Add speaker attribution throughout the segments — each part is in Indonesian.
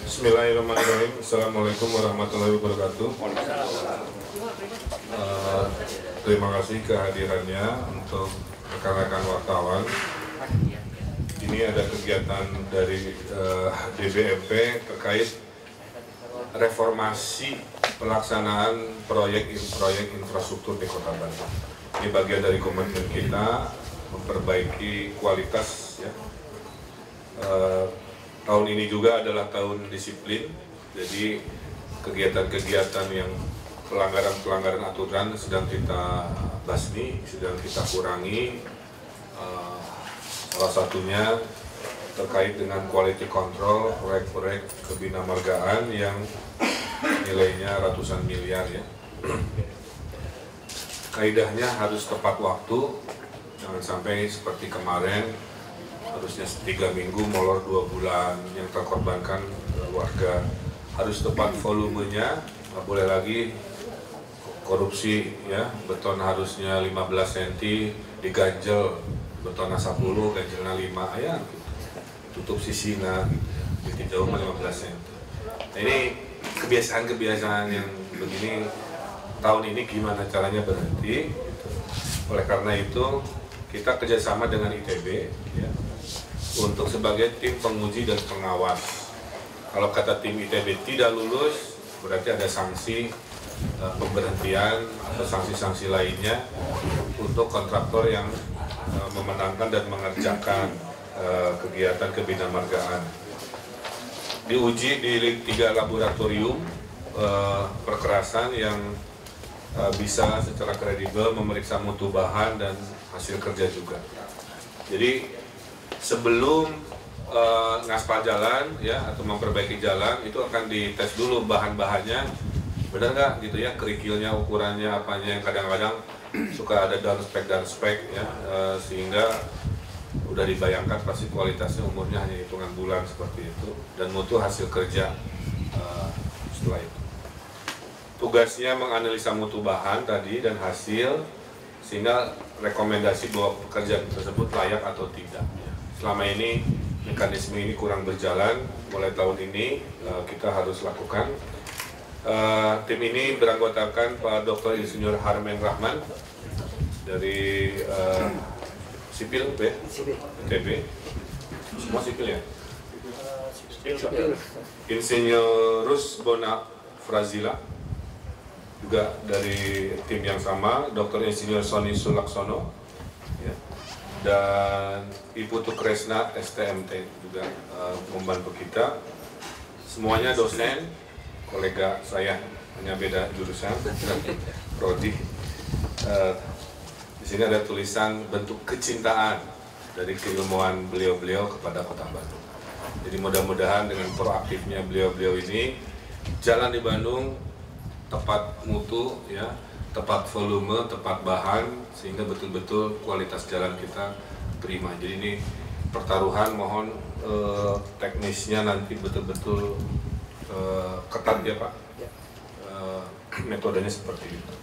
Speaker 1: Bismillahirrahmanirrahim. Assalamualaikum warahmatullahi wabarakatuh. Terima kasih kehadirannya untuk rekan-rekan wartawan. Ini ada kegiatan dari DBMP terkait reformasi pelaksanaan proyek infrastruktur di Kota Bandung. Ini bagian dari komitmen kita memperbaiki kualitas ya. Tahun ini juga adalah tahun disiplin, jadi kegiatan-kegiatan yang pelanggaran aturan sedang kita basmi, sedang kita kurangi. Salah satunya terkait dengan quality control proyek-proyek kebinamargaan yang nilainya ratusan miliar ya. Kaidahnya harus tepat waktu, jangan sampai seperti kemarin harusnya 3 minggu molor 2 bulan yang terkorbankan warga. Harus tepat volumenya, nggak boleh lagi korupsi ya. Beton harusnya 15 cm diganjel, betonnya 10 ganjelnya 5 ya gitu. Tutup sisinya ditinjau 15 cm. Nah, ini kebiasaan-kebiasaan yang begini tahun ini gimana caranya berhenti gitu. Oleh karena itu kita kerjasama dengan ITB ya, untuk sebagai tim penguji dan pengawas. Kalau kata tim ITB tidak lulus, berarti ada sanksi pemberhentian atau sanksi-sanksi lainnya untuk kontraktor yang memenangkan dan mengerjakan kegiatan kebinamargaan. Diuji di 3 laboratorium perkerasan yang bisa secara kredibel memeriksa mutu bahan dan hasil kerja juga. Jadi sebelum ngaspal jalan ya atau memperbaiki jalan itu akan dites dulu bahan-bahannya benar nggak gitu ya, kerikilnya, ukurannya, apanya yang kadang-kadang suka ada down spec ya, sehingga udah dibayangkan pasti kualitasnya umurnya hanya hitungan bulan seperti itu, dan mutu hasil kerja setelah itu. Tugasnya menganalisa mutu bahan tadi dan hasil sehingga rekomendasi bahwa pekerjaan tersebut layak atau tidak. Selama ini mekanisme ini kurang berjalan, mulai tahun ini kita harus lakukan. Tim ini beranggotakan Pak Dr. Insinyur Harmen Rahman dari sipil ITB, semua sipil ya? Insinyur Rus Bona Frazila juga dari tim yang sama, Dr. Insinyur Soni Sulaksono ya, dan Ibu Tukresna STMT juga membantu kita. Semuanya dosen, kolega saya, hanya beda jurusan prodi. Di sini ada tulisan bentuk kecintaan dari keilmuan beliau-beliau kepada Kota Bandung. Jadi mudah-mudahan dengan proaktifnya beliau-beliau ini, jalan di Bandung tepat mutu ya, tepat volume, tepat bahan, sehingga betul-betul kualitas jalan kita prima. Jadi ini pertaruhan, mohon teknisnya nanti betul-betul ketat ya Pak, metodenya seperti itu.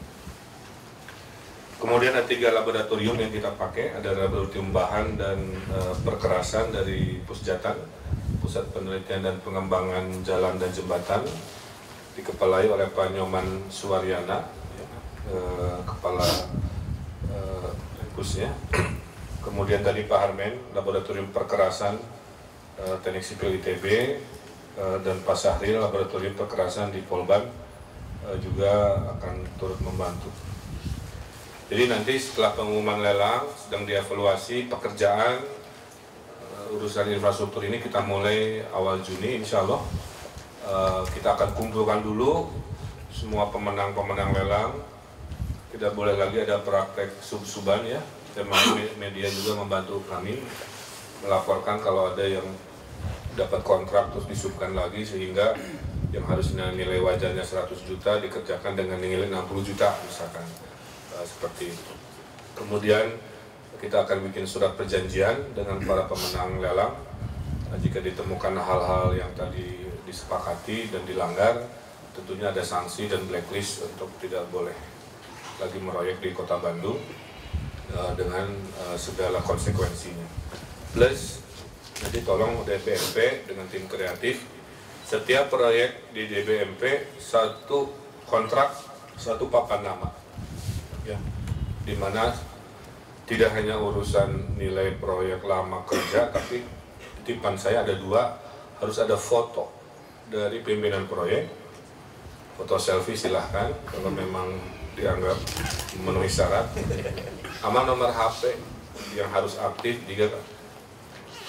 Speaker 1: Kemudian ada 3 laboratorium yang kita pakai, ada laboratorium bahan dan perkerasan dari Pusjatan, Pusat Penelitian dan Pengembangan Jalan dan Jembatan, dikepalai oleh Pak Nyoman Suwaryana, kepala pusnya. Kemudian tadi Pak Harmen, laboratorium perkerasan Teknik Sipil ITB, dan Pak Sahril, laboratorium perkerasan di Polban, juga akan turut membantu. Jadi nanti setelah pengumuman lelang sedang dievaluasi pekerjaan urusan infrastruktur ini, kita mulai awal Juni insya Allah. Kita akan kumpulkan dulu semua pemenang-pemenang lelang. Tidak boleh lagi ada praktek sub-suban ya. Dan media juga membantu kami melaporkan kalau ada yang dapat kontrak terus disubkan lagi, sehingga yang harusnya nilai wajarnya 100 juta dikerjakan dengan nilai 60 juta misalkan, seperti itu. Kemudian kita akan bikin surat perjanjian dengan para pemenang lelang. Jika ditemukan hal-hal yang tadi disepakati dan dilanggar, tentunya ada sanksi dan blacklist untuk tidak boleh lagi meroyek di Kota Bandung dengan segala konsekuensinya. Plus nanti tolong DPMP dengan tim kreatif Setiap proyek di DBMP satu kontrak, satu papan nama, ya, dimana tidak hanya urusan nilai proyek lama kerja, tapi titipan saya ada 2, harus ada foto dari pimpinan proyek, foto selfie silahkan kalau memang dianggap memenuhi syarat, sama nomor HP yang harus aktif jika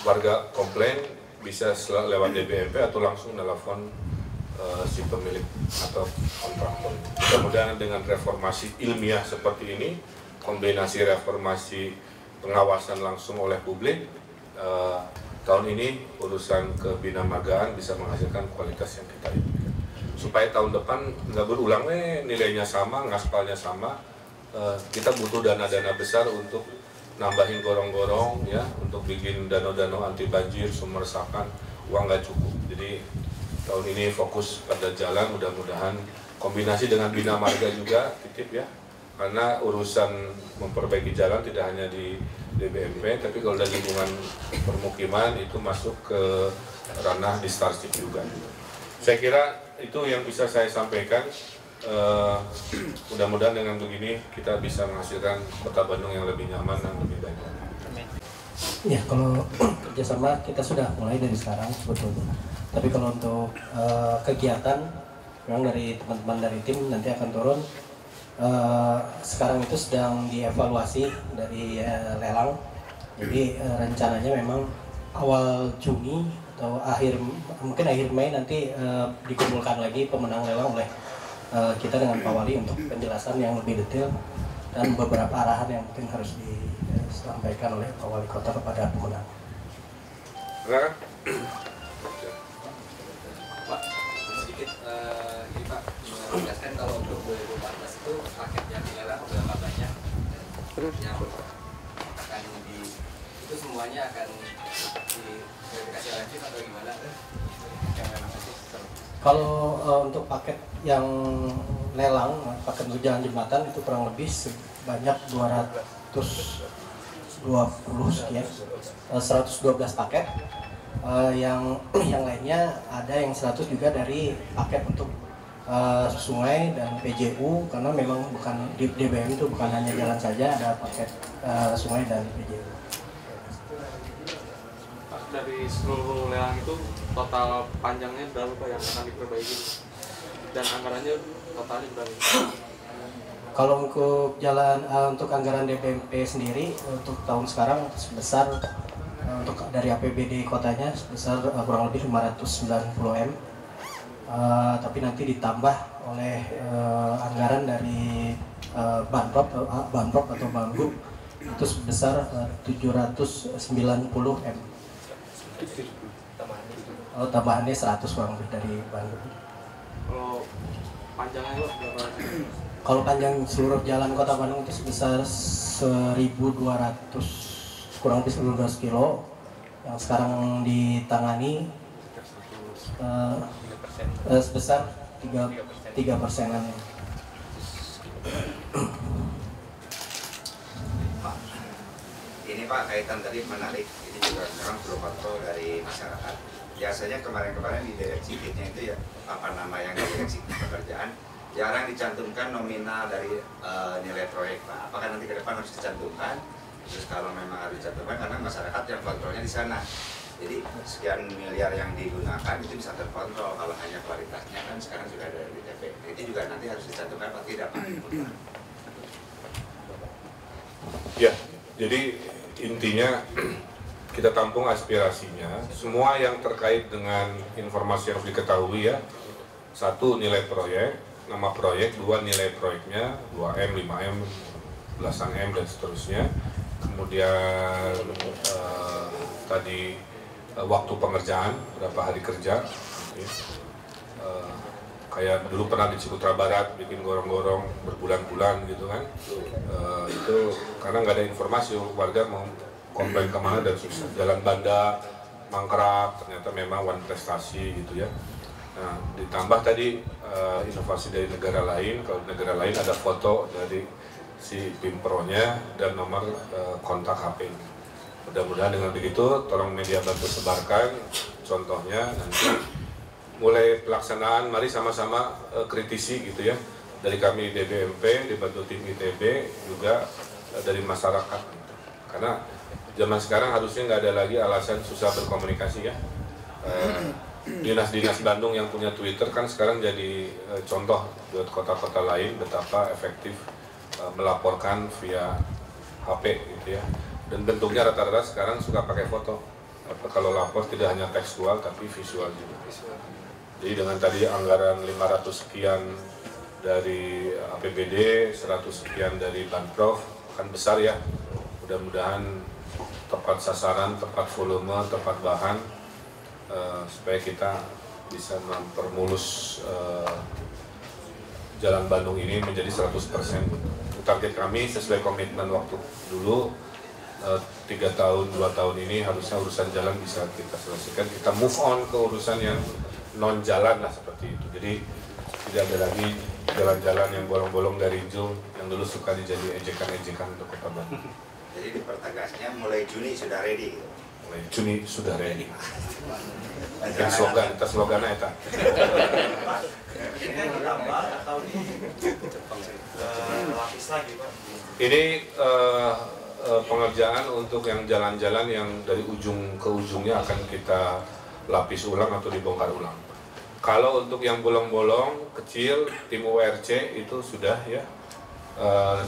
Speaker 1: warga komplain bisa lewat DBMP atau langsung telepon si pemilik atau kontraktor. Mudah-mudahan dengan reformasi ilmiah seperti ini, kombinasi reformasi pengawasan langsung oleh publik, tahun ini urusan kebinamagaan bisa menghasilkan kualitas yang kita inginkan. Supaya tahun depan nggak berulang nilainya sama, ngaspalnya sama, kita butuh dana-dana besar untuk nambahin gorong-gorong, ya, untuk bikin danau-danau anti banjir, sumber resapan, uang nggak cukup. Jadi tahun ini fokus pada jalan, mudah-mudahan kombinasi dengan Bina Marga juga titip ya, karena urusan memperbaiki jalan tidak hanya di DBMP, tapi kalau dari lingkungan permukiman itu masuk ke ranah distarsip juga. Saya kira itu yang bisa saya sampaikan. Mudah-mudahan dengan begini kita bisa menghasilkan Kota Bandung yang lebih nyaman dan lebih baik.
Speaker 2: Ya, kalau kerjasama kita sudah mulai dari sekarang sebetulnya. Tapi kalau untuk kegiatan, memang dari teman-teman dari tim nanti akan turun. Sekarang itu sedang dievaluasi dari lelang. Jadi rencananya memang awal Juni atau mungkin akhir Mei nanti dikumpulkan lagi pemenang lelang oleh kita dengan Pak Wali untuk penjelasan yang lebih detail dan beberapa arahan yang mungkin harus disampaikan oleh Pak Wali Kota kepada pemenang.
Speaker 3: Pak, sedikit ini Pak, menjelaskan kalau untuk 2014 itu paket yang dilelang berapa banyak yang akan itu semuanya akan diverifikasi oleh FIS atau gimana?
Speaker 2: Kalau untuk paket yang lelang, paket untuk jalan jembatan itu kurang lebih sebanyak 220 sekian, 112 paket. Yang lainnya ada yang 100 juga dari paket untuk sungai dan PJU, karena memang bukan di DBM itu bukan hanya jalan saja, ada paket sungai dan PJU.
Speaker 4: Dari seluruh lelang itu total panjangnya berapa Pak yang akan diperbaiki dan anggarannya totalnya berapa?
Speaker 2: Kalau untuk jalan untuk anggaran DBMP sendiri untuk tahun sekarang sebesar untuk dari APBD kotanya sebesar kurang lebih 590 M. Tapi nanti ditambah oleh anggaran dari Banprop atau Banggup itu sebesar 790 M. Tambahannya 100 kurang lebih dari Bandung.
Speaker 4: Kalau panjangnya berapa?
Speaker 2: Kalau panjang seluruh jalan Kota Bandung itu sebesar 1.200 kurang lebih 1.200 kilo yang sekarang ditangani sebesar 3%-an.
Speaker 5: Ini Pak, kaitan tadi menarik, ini juga sekarang perlu kontrol dari masyarakat. Biasanya kemarin-kemarin di direksi kitnya itu ya, apa nama yang direksi pekerjaan, jarang dicantumkan nominal dari nilai proyek Pak. Apakah nanti ke depan harus dicantumkan? Terus kalau memang harus dicantumkan, karena masyarakat yang kontrolnya di sana. Jadi sekian miliar yang digunakan itu bisa terkontrol. Kalau hanya kualitasnya kan sekarang sudah ada di DP. Itu juga nanti harus dicantumkan atau tidak Pak?
Speaker 1: Ya, jadi intinya kita tampung aspirasinya, semua yang terkait dengan informasi yang harus diketahui ya. 1, nilai proyek, nama proyek, 2, nilai proyeknya, 2M, 5M, belasan M dan seterusnya. Kemudian tadi waktu pengerjaan, berapa hari kerja, kayak dulu pernah di Ciputra Barat bikin gorong-gorong berbulan-bulan gitu kan. Itu karena nggak ada informasi, warga mau komplain kemana dan susah. Jalan Banda, mangkrak, ternyata memang one prestasi gitu ya. Nah, ditambah tadi inovasi dari negara lain, kalau negara lain ada foto dari si Pimpronya dan nomor kontak HP. Mudah-mudahan dengan begitu, tolong media bantu sebarkan contohnya nanti mulai pelaksanaan, mari sama-sama kritisi gitu ya. Dari kami DBMP, dibantu tim ITB, juga dari masyarakat. Karena zaman sekarang harusnya nggak ada lagi alasan susah berkomunikasi ya. Dinas-dinas Bandung yang punya Twitter kan sekarang jadi contoh buat kota-kota lain betapa efektif melaporkan via HP gitu ya. Dan bentuknya rata-rata sekarang suka pakai foto. Kalau lapor tidak hanya tekstual tapi visual juga. Jadi dengan tadi anggaran 500 sekian dari APBD, 100 sekian dari Banprov, kan besar ya. Mudah-mudahan tepat sasaran, tepat volume, tepat bahan, supaya kita bisa mempermulus Jalan Bandung ini menjadi 100%. Target kami sesuai komitmen waktu dulu, 3 tahun, 2 tahun ini harusnya urusan jalan bisa kita selesaikan. Kita move on ke urusan yang non jalan lah seperti itu. Jadi tidak ada lagi jalan-jalan yang bolong-bolong dari Jung yang dulu suka dijadi ejekan-ejekan untuk Kota Bandung.
Speaker 5: Jadi dipertegasnya mulai Juni sudah ready.
Speaker 1: Mulai Juni sudah ready. Dan slogan, kita slogannya itu.
Speaker 6: Ini kan ditambah atau di lapis lagi Pak?
Speaker 1: Ini pengerjaan untuk yang jalan-jalan yang dari ujung ke ujungnya akan kita lapis ulang atau dibongkar ulang. Kalau untuk yang bolong-bolong kecil, tim URC itu sudah ya,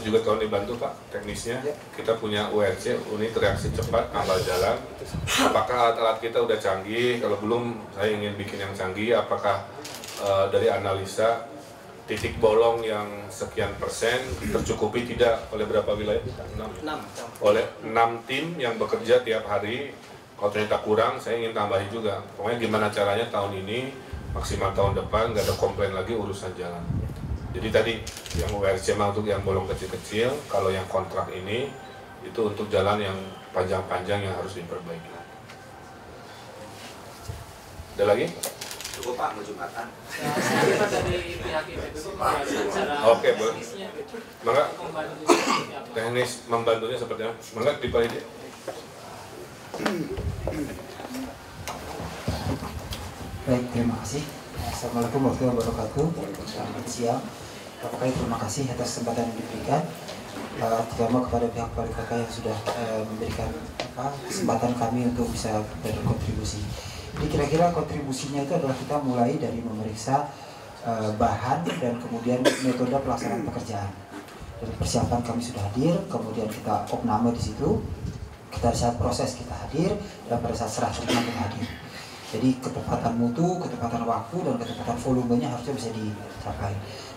Speaker 1: juga tolong dibantu Pak teknisnya. Kita punya URC, unit reaksi cepat tambal jalan. Apakah alat-alat kita udah canggih? Kalau belum, saya ingin bikin yang canggih. Apakah dari analisa titik bolong yang sekian persen tercukupi tidak oleh berapa wilayah? 6. Oleh 6 tim yang bekerja tiap hari. Kalau ternyata kurang, saya ingin tambahi juga. Pokoknya gimana caranya tahun ini, maksimal tahun depan, nggak ada komplain lagi urusan jalan. Jadi tadi yang URC untuk yang bolong kecil-kecil, kalau yang kontrak ini, itu untuk jalan yang panjang-panjang yang harus diperbaiki. Ada lagi?
Speaker 5: Cukup Pak, mau Jumatan.
Speaker 1: Oke, boleh. Maka teknis membantunya seperti apa? Maka di Pak Hidi.
Speaker 7: Baik, terima kasih. Assalamualaikum warahmatullahi wabarakatuh. Selamat siang. Bapak, terima kasih atas kesempatan yang diberikan, terutama kepada pihak wali kota yang sudah memberikan kesempatan kami untuk bisa berkontribusi. Jadi kira-kira kontribusinya itu adalah kita mulai dari memeriksa bahan dan kemudian metode pelaksanaan pekerjaan. Dari persiapan kami sudah hadir, kemudian kita opname di situ, kita saat proses kita hadir, dan pada saat serah terima kita hadir. Jadi ketepatan mutu, ketepatan waktu, dan ketepatan volumenya harusnya bisa dicapai.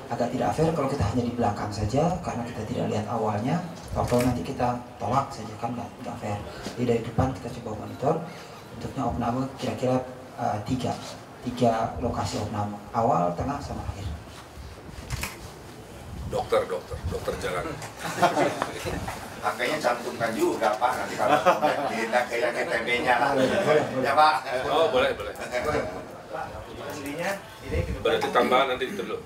Speaker 7: Agak tidak fair kalau kita hanya di belakang saja, karena kita tidak lihat awalnya, atau nanti kita tolak saja, kan nggak fair. Jadi dari depan kita coba monitor, bentuknya opname kira-kira 3 lokasi opname, awal, tengah, sama akhir.
Speaker 1: Dokter jalan.
Speaker 5: Makanya cantumkan juga Pak, nanti kalau kita kayak KTP-nya lah. Ya Pak.
Speaker 1: Oh boleh.
Speaker 6: Pak, aslinya ini
Speaker 1: Berarti tambahan nanti dulu,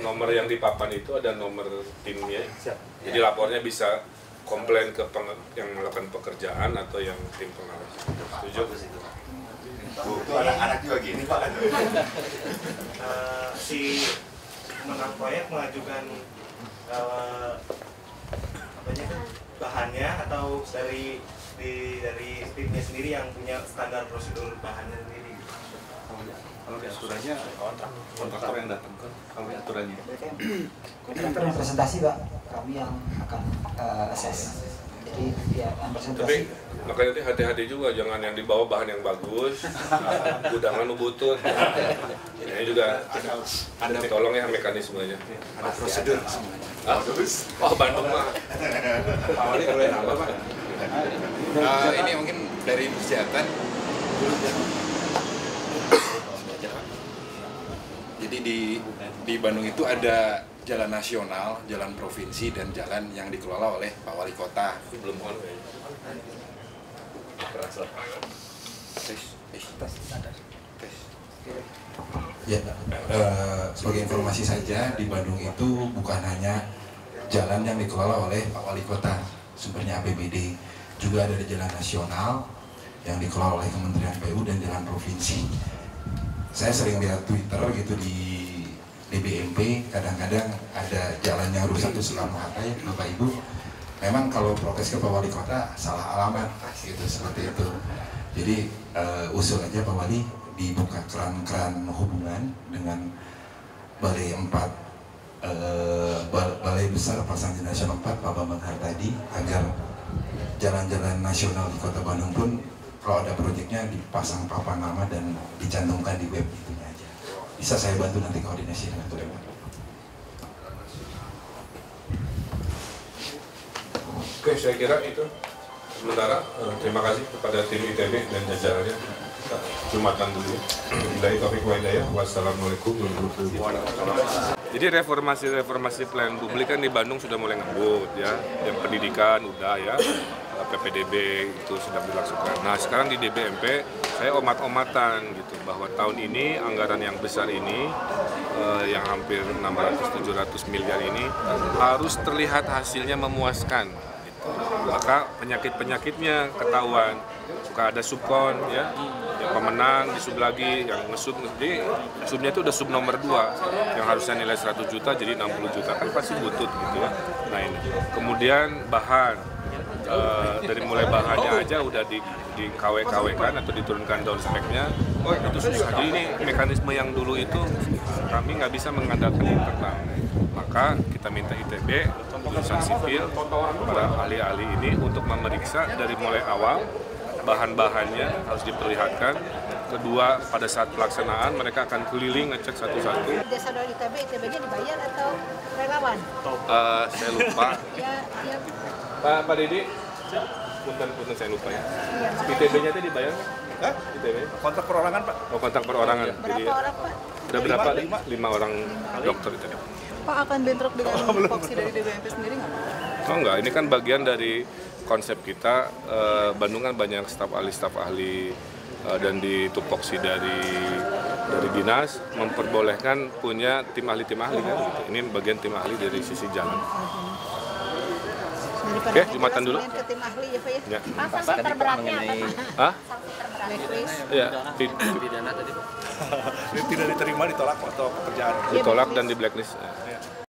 Speaker 1: nomor yang di papan itu ada nomor timnya. Jadi lapornya bisa komplain ke yang melakukan pekerjaan atau yang tim pengawas. Setuju?
Speaker 5: Itu anak-anak juga gini Pak.
Speaker 6: si pemenang proyek mengajukan bahannya atau dari timnya sendiri yang punya standar prosedur bahannya sendiri.
Speaker 8: Kalau di aturannya kontraktor yang datang kan, kalau di aturannya.
Speaker 7: Kontraktor yang presentasi Pak, kami yang akan assess. Jadi ya presentasi.
Speaker 1: Tapi makanya nanti hati-hati juga, jangan yang dibawa bahan yang bagus, gudangan butut. Ini juga ada tolong ya mekanismenya.
Speaker 8: Ada prosedur semuanya.
Speaker 1: Oh Bandung mah.
Speaker 8: Pak Wali boleh nambah Pak? Ini mungkin dari persiapan. Jadi di Bandung itu ada jalan nasional, jalan provinsi, dan jalan yang dikelola oleh Pak Wali Kota.
Speaker 1: Belum on ya.
Speaker 9: Ya, sebagai informasi saja, di Bandung itu bukan hanya jalan yang dikelola oleh Pak Wali Kota, sumbernya APBD, juga ada jalan nasional yang dikelola oleh Kementerian PU dan jalan provinsi. saya sering lihat Twitter gitu di DBMP, kadang-kadang ada jalan yang rusak itu Soekarno-Hatta ya Bapak Ibu. Memang kalau protes ke Pak Wali Kota salah alamat gitu, seperti itu. Jadi usul aja Pak Wali dibuka keran-keran hubungan dengan Balai 4, Balai Besar Prasarana Nasional 4 Pak Bambang Hartadi, agar jalan-jalan nasional di Kota Bandung pun kalau ada proyeknya dipasang papan nama dan dicantumkan di web itunya aja. Bisa saya bantu nanti koordinasi dengan Pak.
Speaker 1: Oke, saya kira itu sementara. Terima kasih kepada tim ITB dan jajarannya. Jumatan dulu. Billahi taufiq wal hidayah. Wassalamualaikum warahmatullahi wabarakatuh. Jadi reformasi pelayanan publik kan di Bandung sudah mulai ngebut ya. Yang pendidikan udah ya. PPDB itu sedang dilaksanakan. Nah sekarang di DBMP saya omat-omatan gitu bahwa tahun ini anggaran yang besar ini yang hampir 600-700 miliar ini harus terlihat hasilnya memuaskan. Gitu. Maka penyakit-penyakitnya ketahuan. Suka ada subkon ya, yang pemenang di sub lagi, yang ngesub, jadi subnya itu udah sub nomor 2 yang harusnya nilai 100 juta jadi 60 juta kan pasti butut gitu ya. Nah ini kemudian bahan dari mulai bahannya aja udah di KW-KW-kan atau diturunkan down speknya itu susah. Jadi ini mekanisme yang dulu itu kami nggak bisa mengandalkan internal. Maka kita minta ITB, jurusan sipil, para ahli-ahli ini untuk memeriksa dari mulai awal bahan-bahannya harus diperlihatkan. Kedua, pada saat pelaksanaan mereka akan keliling ngecek satu-satu.
Speaker 10: Jasa dari ITB, ITB-nya dibayar atau relawan?
Speaker 1: Saya lupa.
Speaker 10: Ya.
Speaker 1: Pak Didi, punten saya lupa ya. ITB-nya itu dibayar? Hah? ITB?
Speaker 11: Kontrak perorangan Pak.
Speaker 1: Oh kontrak perorangan.
Speaker 10: Berapa orang Pak?
Speaker 1: Udah berapa? 5 orang dokter itu.
Speaker 12: Pak akan bentrok dengan tupoksi dari DBMP sendiri nggak Pak?
Speaker 1: Oh enggak, ini kan bagian dari konsep kita. Bandung kan banyak staf ahli dan di tupoksi dari dinas memperbolehkan punya tim ahli kan gitu. Ini bagian tim ahli dari sisi jalan. Oke, Jumatan dulu.
Speaker 10: Ke tim ahli ya Pak ya.
Speaker 12: Pak, sanksi terberatnya apa Pak?
Speaker 1: Hah?
Speaker 10: Blacklist.
Speaker 1: Ya,
Speaker 11: Tidak diterima, ditolak atau pekerjaan.
Speaker 1: Ditolak dan di blacklist.